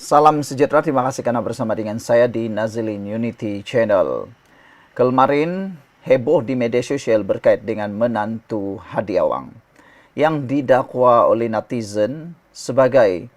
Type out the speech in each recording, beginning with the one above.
Salam sejahtera, terima kasih karena bersama dengan saya di Nazilin Unity Channel. Kemarin heboh di media sosial berkait dengan menantu Hadi Awang yang didakwa oleh netizen sebagai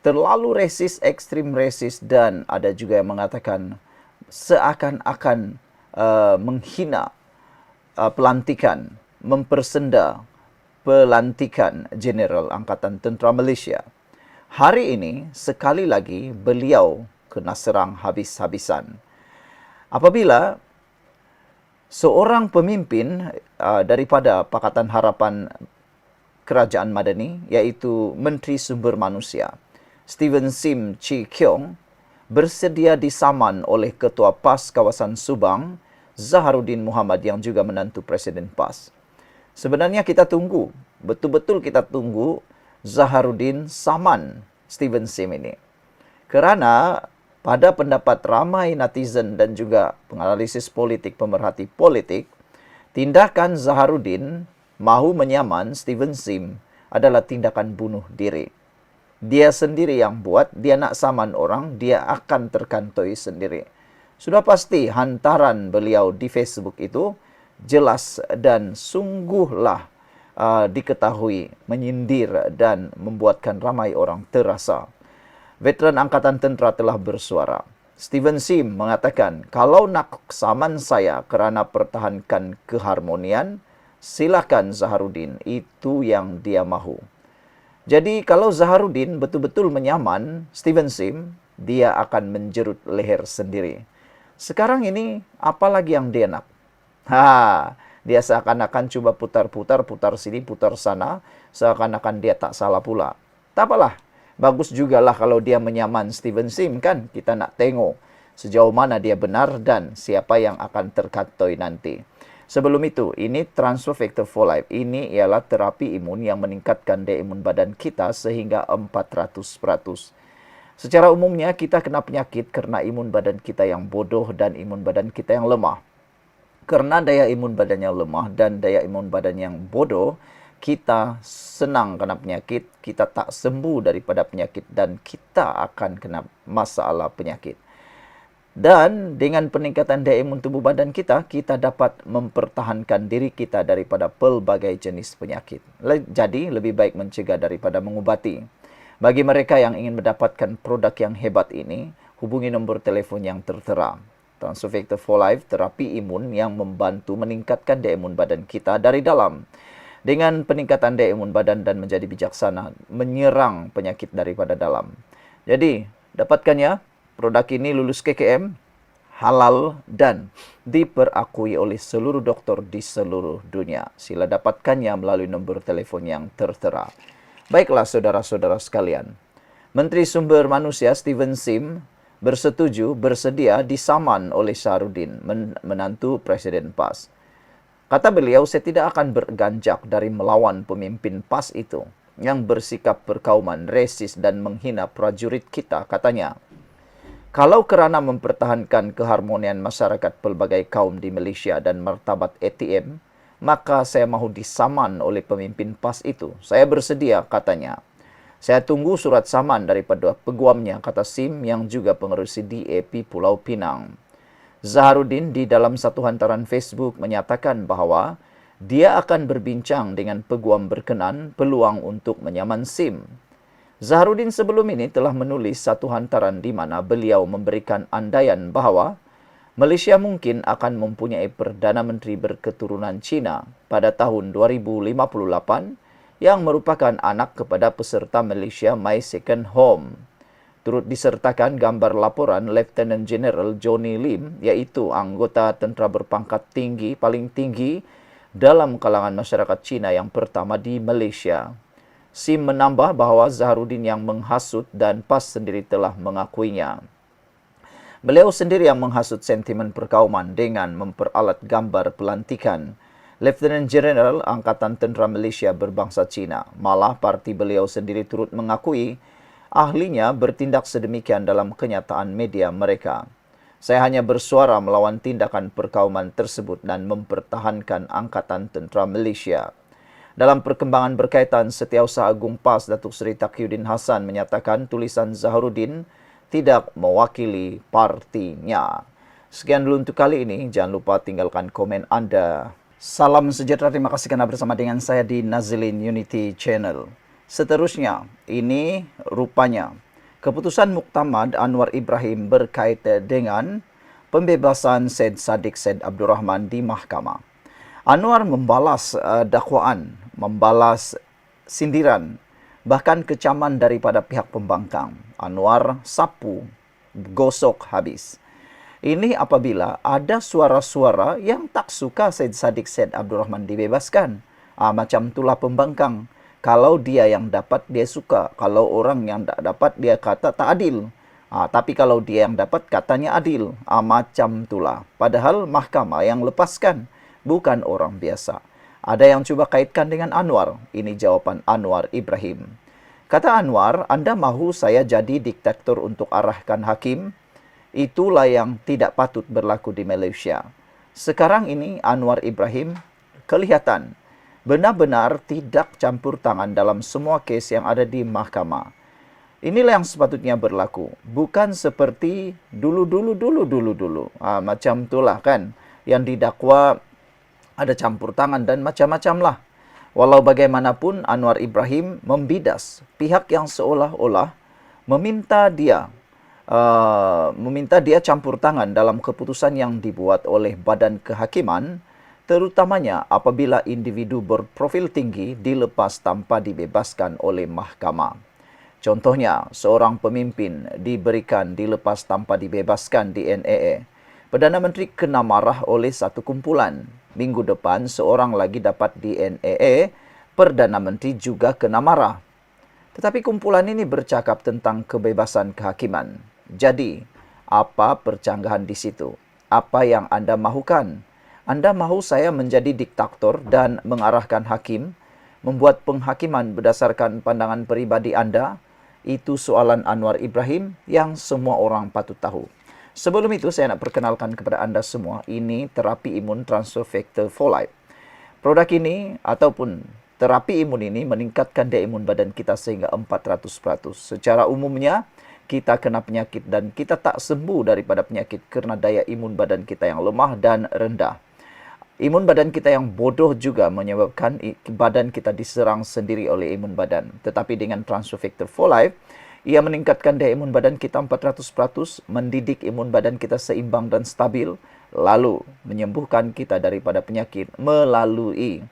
terlalu resis, ekstrim resis, dan ada juga yang mengatakan seakan-akan menghina pelantikan, mempersenda pelantikan Jeneral Angkatan Tentera Malaysia. Hari ini, sekali lagi, beliau kena serang habis-habisan. Apabila seorang pemimpin daripada Pakatan Harapan Kerajaan Madani, iaitu Menteri Sumber Manusia, Steven Sim Chi Keong, bersedia disaman oleh Ketua PAS Kawasan Subang, Zaharuddin Muhammad yang juga menantu Presiden PAS. Sebenarnya kita tunggu, betul-betul kita tunggu Zaharuddin saman Steven Sim ini. Kerana pada pendapat ramai netizen dan juga penganalisis politik, pemerhati politik, tindakan Zaharuddin mahu menyaman Steven Sim adalah tindakan bunuh diri. Dia sendiri yang buat, dia nak saman orang, dia akan terkantoi sendiri. Sudah pasti hantaran beliau di Facebook itu jelas dan sungguhlah diketahui menyindir dan membuatkan ramai orang terasa. Veteran Angkatan Tentera telah bersuara. Steven Sim mengatakan, kalau nak saman saya kerana pertahankan keharmonian, silakan Zaharuddin, itu yang dia mahu. Jadi kalau Zaharuddin betul-betul menyaman Steven Sim, dia akan menjerut leher sendiri. Sekarang ini, apa lagi yang dia nak? Dia seakan-akan cuba putar-putar, putar sini, putar sana, seakan-akan dia tak salah pula. Tak apalah, bagus jugalah kalau dia menyaman Steven Sim kan. Kita nak tengok sejauh mana dia benar dan siapa yang akan terkantoi nanti. Sebelum itu, ini Transfer Factor for Life. Ini ialah terapi imun yang meningkatkan daya imun badan kita sehingga 400%. Secara umumnya, kita kena penyakit kerana imun badan kita yang bodoh dan imun badan kita yang lemah. Kerana daya imun badan yang lemah dan daya imun badan yang bodoh, kita senang kena penyakit, kita tak sembuh daripada penyakit dan kita akan kena masalah penyakit. Dan dengan peningkatan daya imun tubuh badan kita, kita dapat mempertahankan diri kita daripada pelbagai jenis penyakit. Jadi, lebih baik mencegah daripada mengubati. Bagi mereka yang ingin mendapatkan produk yang hebat ini, hubungi nombor telefon yang tertera. Transfer Factor for Life, terapi imun yang membantu meningkatkan daya imun badan kita dari dalam. Dengan peningkatan daya imun badan dan menjadi bijaksana, menyerang penyakit daripada dalam. Jadi, dapatkannya, produk ini lulus KKM, halal dan diperakui oleh seluruh doktor di seluruh dunia. Sila dapatkannya melalui nombor telefon yang tertera. Baiklah saudara-saudara sekalian, Menteri Sumber Manusia Steven Sim bersedia disaman oleh Zaharuddin, menantu Presiden PAS. Kata beliau, saya tidak akan berganjak dari melawan pemimpin PAS itu yang bersikap perkauman, resis dan menghina prajurit kita, katanya. Kalau kerana mempertahankan keharmonian masyarakat pelbagai kaum di Malaysia dan martabat ATM, maka saya mahu disaman oleh pemimpin PAS itu. Saya bersedia, katanya. Saya tunggu surat saman daripada peguamnya, kata Sim yang juga pengerusi DAP Pulau Pinang. Zaharuddin di dalam satu hantaran Facebook menyatakan bahawa dia akan berbincang dengan peguam berkenan peluang untuk menyaman Sim. Zaharuddin sebelum ini telah menulis satu hantaran di mana beliau memberikan andaian bahawa Malaysia mungkin akan mempunyai Perdana Menteri berketurunan Cina pada tahun 2058 yang merupakan anak kepada peserta Malaysia My Second Home. Turut disertakan gambar laporan Lieutenant General Johnny Lim, iaitu anggota tentera berpangkat tinggi paling tinggi dalam kalangan masyarakat Cina yang pertama di Malaysia. Sim menambah bahawa Zaharuddin yang menghasut dan PAS sendiri telah mengakuinya. Beliau sendiri yang menghasut sentimen perkauman dengan memperalat gambar pelantikan Lieutenant General Angkatan Tentera Malaysia berbangsa Cina. Malah parti beliau sendiri turut mengakui ahlinya bertindak sedemikian dalam kenyataan media mereka. Saya hanya bersuara melawan tindakan perkauman tersebut dan mempertahankan Angkatan Tentera Malaysia. Dalam perkembangan berkaitan, Setiausaha Agung PAS Datuk Seri Taqiyuddin Hassan menyatakan tulisan Zaharuddin tidak mewakili partinya. Sekian dulu untuk kali ini. Jangan lupa tinggalkan komen Anda. Salam sejahtera, terima kasih karena bersama dengan saya di Nazilin Unity Channel. Seterusnya, ini rupanya keputusan Muktamad Anwar Ibrahim berkait dengan pembebasan Syed Saddiq Syed Abdurrahman di mahkamah. Anwar membalas dakwaan, membalas sindiran, bahkan kecaman daripada pihak pembangkang. Anwar sapu, gosok habis. Ini apabila ada suara-suara yang tak suka Syed Saddiq Syed Abdurrahman dibebaskan. Macam itulah pembangkang. Kalau dia yang dapat, dia suka. Kalau orang yang tak dapat, dia kata tak adil. Tapi kalau dia yang dapat, katanya adil. Macam itulah. Padahal mahkamah yang lepaskan, bukan orang biasa. Ada yang cuba kaitkan dengan Anwar. Ini jawapan Anwar Ibrahim. Kata Anwar, Anda mahu saya jadi diktator untuk arahkan hakim? Itulah yang tidak patut berlaku di Malaysia. Sekarang ini Anwar Ibrahim kelihatan benar-benar tidak campur tangan dalam semua kes yang ada di mahkamah. Inilah yang sepatutnya berlaku. Bukan seperti dulu. Macam itulah kan. Yang didakwa ada campur tangan dan macam-macam lah. Walau bagaimanapun Anwar Ibrahim membidas pihak yang seolah-olah meminta dia campur tangan dalam keputusan yang dibuat oleh Badan Kehakiman, terutamanya apabila individu berprofil tinggi dilepas tanpa dibebaskan oleh mahkamah. Contohnya, seorang pemimpin dilepas tanpa dibebaskan di NAA. Perdana Menteri kena marah oleh satu kumpulan. Minggu depan, seorang lagi dapat di NAA, Perdana Menteri juga kena marah. Tetapi kumpulan ini bercakap tentang kebebasan kehakiman. Jadi, apa percanggahan di situ? Apa yang Anda mahukan? Anda mahu saya menjadi diktator dan mengarahkan hakim, membuat penghakiman berdasarkan pandangan pribadi Anda? Itu soalan Anwar Ibrahim yang semua orang patut tahu. Sebelum itu, saya nak perkenalkan kepada anda semua, ini terapi imun transfer factor folate. Produk ini ataupun terapi imun ini meningkatkan daya imun badan kita sehingga 400%. Secara umumnya, kita kena penyakit dan kita tak sembuh daripada penyakit kerana daya imun badan kita yang lemah dan rendah. Imun badan kita yang bodoh juga menyebabkan badan kita diserang sendiri oleh imun badan. Tetapi dengan transfer factor folate, ia meningkatkan daya imun badan kita 400%, mendidik imun badan kita seimbang dan stabil, lalu menyembuhkan kita daripada penyakit melalui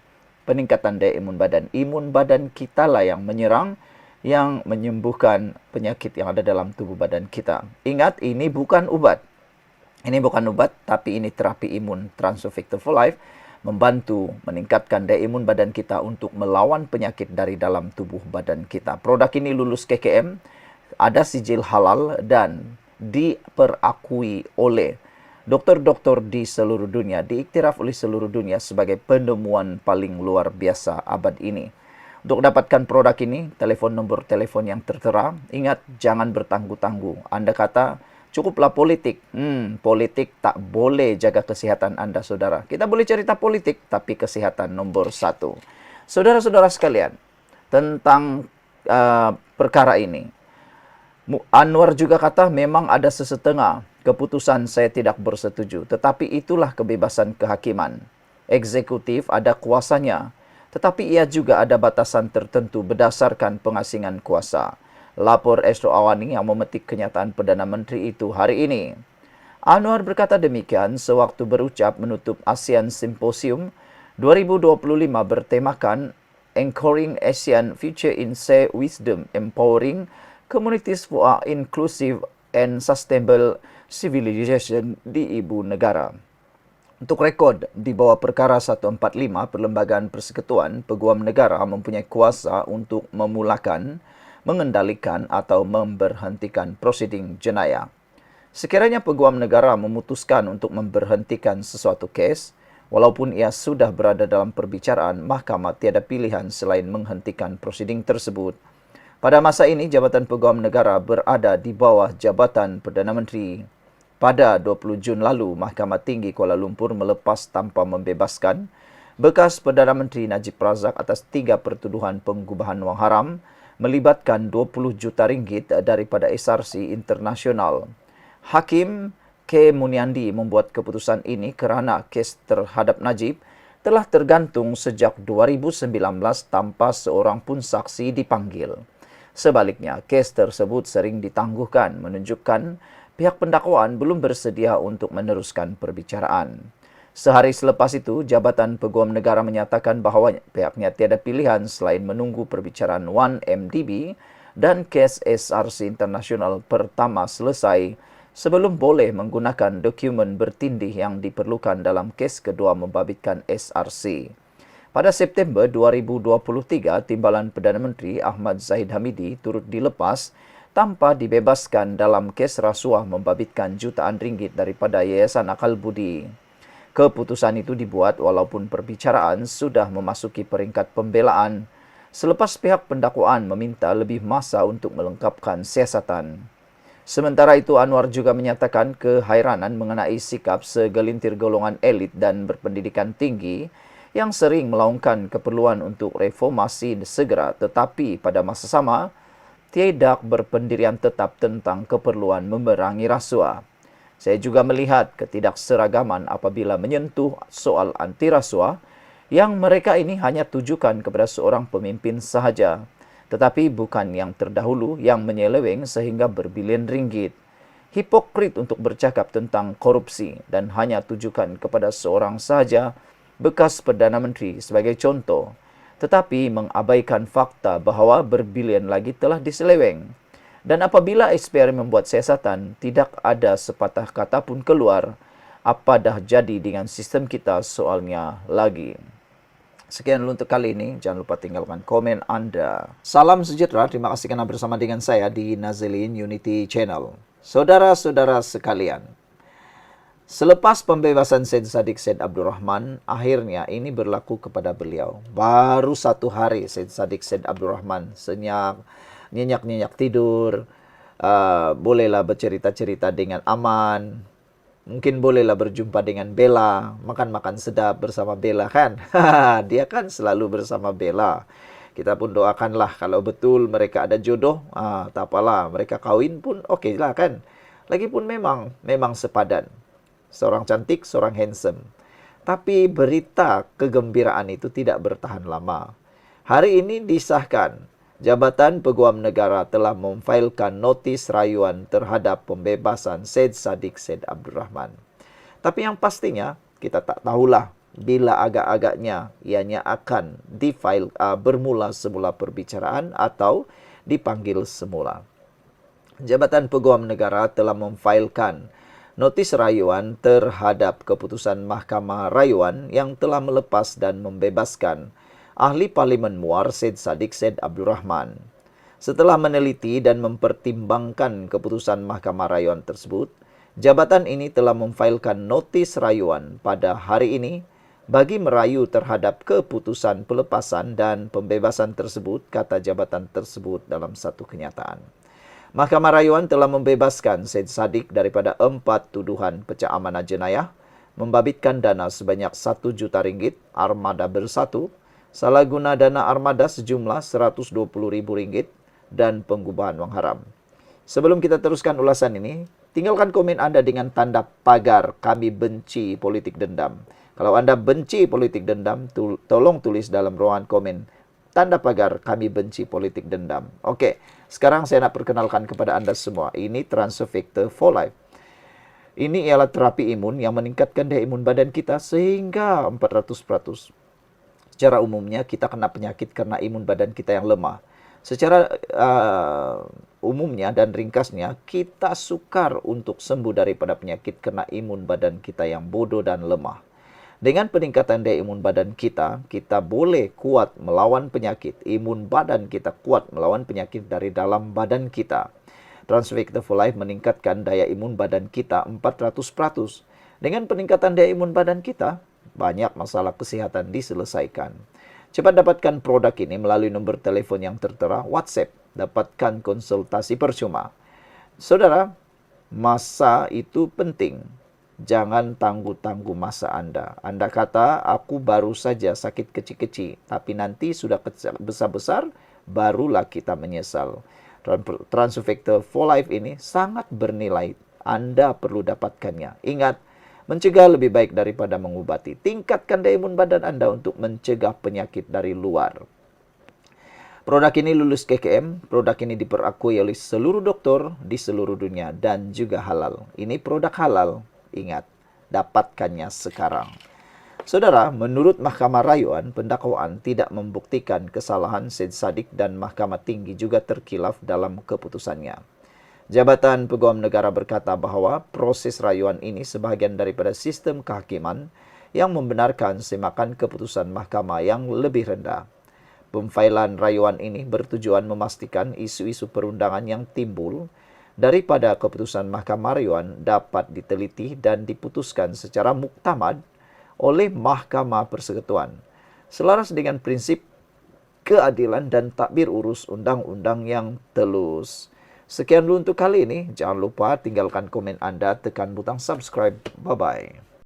peningkatan daya imun badan. Imun badan kita lah yang menyerang, yang menyembuhkan penyakit yang ada dalam tubuh badan kita. Ingat, ini bukan ubat. Ini bukan ubat, tapi ini terapi imun transfer factor folate, membantu meningkatkan daya imun badan kita untuk melawan penyakit dari dalam tubuh badan kita. Produk ini lulus KKM, ada sijil halal dan diperakui oleh doktor-doktor di seluruh dunia, diiktiraf oleh seluruh dunia sebagai penemuan paling luar biasa abad ini. Untuk dapatkan produk ini, telefon nombor telefon yang tertera. Ingat, jangan bertangguh-tangguh. Anda kata, cukuplah politik. Politik tak boleh jaga kesihatan anda, saudara. Kita boleh cerita politik, tapi kesihatan nomor satu. Saudara-saudara sekalian, tentang perkara ini, Anwar juga kata memang ada sesetengah keputusan saya tidak bersetuju. Tetapi itulah kebebasan kehakiman. Eksekutif ada kuasanya. Tetapi ia juga ada batasan tertentu berdasarkan pengasingan kuasa. Lapor Astro Awani yang memetik kenyataan Perdana Menteri itu hari ini. Anwar berkata demikian sewaktu berucap menutup ASEAN Symposium 2025 bertemakan Anchoring ASEAN Future in Shared Wisdom, Empowering Communities for Inclusive and Sustainable Civilization di Ibu Negara. Untuk rekod, di bawah perkara 145 Perlembagaan Persekutuan, Peguam Negara mempunyai kuasa untuk memulakan, mengendalikan atau memberhentikan prosiding jenayah. Sekiranya Peguam Negara memutuskan untuk memberhentikan sesuatu kes, walaupun ia sudah berada dalam perbicaraan, mahkamah tiada pilihan selain menghentikan prosiding tersebut. Pada masa ini, Jabatan Peguam Negara berada di bawah Jabatan Perdana Menteri. Pada 20 Jun lalu, Mahkamah Tinggi Kuala Lumpur melepas tanpa membebaskan bekas Perdana Menteri Najib Razak atas 3 pertuduhan pengubahan wang haram, melibatkan 20 juta ringgit daripada SRC Internasional. Hakim K. Muniandi membuat keputusan ini kerana kes terhadap Najib telah tergantung sejak 2019 tanpa seorang pun saksi dipanggil. Sebaliknya, kes tersebut sering ditangguhkan menunjukkan pihak pendakwaan belum bersedia untuk meneruskan perbicaraan. Sehari selepas itu, Jabatan Peguam Negara menyatakan bahawa pihaknya tiada pilihan selain menunggu perbicaraan 1MDB dan kes SRC Internasional pertama selesai sebelum boleh menggunakan dokumen bertindih yang diperlukan dalam kes kedua membabitkan SRC. Pada September 2023, Timbalan Perdana Menteri Ahmad Zahid Hamidi turut dilepas tanpa dibebaskan dalam kes rasuah membabitkan jutaan ringgit daripada Yayasan Akal Budi. Keputusan itu dibuat walaupun perbicaraan sudah memasuki peringkat pembelaan selepas pihak pendakwaan meminta lebih masa untuk melengkapkan siasatan. Sementara itu, Anwar juga menyatakan kehairanan mengenai sikap segelintir golongan elit dan berpendidikan tinggi yang sering melaungkan keperluan untuk reformasi segera tetapi pada masa sama tidak berpendirian tetap tentang keperluan memerangi rasuah. Saya juga melihat ketidakseragaman apabila menyentuh soal anti rasuah yang mereka ini hanya tujukan kepada seorang pemimpin sahaja, tetapi bukan yang terdahulu yang menyeleweng sehingga berbilion ringgit. Hipokrit untuk bercakap tentang korupsi dan hanya tujukan kepada seorang sahaja, bekas Perdana Menteri sebagai contoh, tetapi mengabaikan fakta bahawa berbilion lagi telah diseleweng. Dan apabila SPRM membuat siasatan, tidak ada sepatah kata pun keluar, apa dah jadi dengan sistem kita soalnya lagi. Sekian dulu untuk kali ini. Jangan lupa tinggalkan komen Anda. Salam sejahtera. Terima kasih kerana bersama dengan saya di Nazilin Unity Channel. Saudara-saudara sekalian, selepas pembebasan Syed Saddiq Syed Abdul Rahman, akhirnya ini berlaku kepada beliau. Baru 1 hari Syed Saddiq Syed Abdul Rahman senyap, nyenyak-nyenyak tidur, bolehlah bercerita-cerita dengan aman, mungkin bolehlah berjumpa dengan Bella, makan-makan sedap bersama Bella kan. Dia kan selalu bersama Bella. Kita pun doakanlah kalau betul mereka ada jodoh, tak apalah, mereka kahwin pun okeylah kan. Lagipun memang sepadan. Seorang cantik, seorang handsome. Tapi berita kegembiraan itu tidak bertahan lama. Hari ini disahkan, Jabatan Peguam Negara telah memfailkan notis rayuan terhadap pembebasan Syed Saddiq Syed Abdul Rahman. Tapi yang pastinya, kita tak tahulah bila agak-agaknya ianya akan bermula semula perbicaraan atau dipanggil semula. Jabatan Peguam Negara telah memfailkan notis rayuan terhadap keputusan Mahkamah Rayuan yang telah melepas dan membebaskan Ahli Parlimen Muar Syed Saddiq Syed Abdul Rahman. Setelah meneliti dan mempertimbangkan keputusan Mahkamah Rayuan tersebut, jabatan ini telah memfailkan notis rayuan pada hari ini bagi merayu terhadap keputusan pelepasan dan pembebasan tersebut, kata jabatan tersebut dalam satu kenyataan. Mahkamah Rayuan telah membebaskan Syed Saddiq daripada 4 tuduhan pecah amanah jenayah, membabitkan dana sebanyak 1 juta ringgit, armada bersatu, salah guna dana armada sejumlah 120 ribu ringgit, dan pengubahan wang haram. Sebelum kita teruskan ulasan ini, tinggalkan komen Anda dengan tanda pagar kami benci politik dendam. Kalau Anda benci politik dendam, tolong tulis dalam ruangan komen tanda pagar kami benci politik dendam. Okey, sekarang saya nak perkenalkan kepada anda semua. Ini Transfer Factor for Life. Ini ialah terapi imun yang meningkatkan daya imun badan kita sehingga 400%. Secara umumnya kita kena penyakit karena imun badan kita yang lemah. Secara umumnya dan ringkasnya, kita sukar untuk sembuh daripada penyakit karena imun badan kita yang bodoh dan lemah. Dengan peningkatan daya imun badan kita, kita boleh kuat melawan penyakit. Imun badan kita kuat melawan penyakit dari dalam badan kita. Transfer Factor for Life meningkatkan daya imun badan kita 400%. Dengan peningkatan daya imun badan kita, banyak masalah kesihatan diselesaikan. Cepat dapatkan produk ini melalui nombor telefon yang tertera, WhatsApp. Dapatkan konsultasi percuma. Saudara, masa itu penting. Jangan tangguh-tangguh masa Anda. Anda kata, aku baru saja sakit kecil-kecil. Tapi nanti sudah besar-besar, barulah kita menyesal. Transufactor for Life ini sangat bernilai. Anda perlu dapatkannya. Ingat, mencegah lebih baik daripada mengobati. Tingkatkan daya imun badan Anda untuk mencegah penyakit dari luar. Produk ini lulus KKM, produk ini diperakui oleh seluruh dokter di seluruh dunia dan juga halal. Ini produk halal, ingat, dapatkannya sekarang. Saudara, menurut Mahkamah Rayuan, pendakwaan tidak membuktikan kesalahan Syed Saddiq dan Mahkamah Tinggi juga terkilaf dalam keputusannya. Jabatan Peguam Negara berkata bahwa proses rayuan ini sebahagian daripada sistem kehakiman yang membenarkan semakan keputusan mahkamah yang lebih rendah. Pemfailan rayuan ini bertujuan memastikan isu-isu perundangan yang timbul daripada keputusan Mahkamah Rayuan dapat diteliti dan diputuskan secara muktamad oleh Mahkamah Persekutuan, selaras dengan prinsip keadilan dan takbir urus undang-undang yang telus. Sekian dulu untuk kali ini. Jangan lupa tinggalkan komen Anda, tekan butang subscribe. Bye-bye.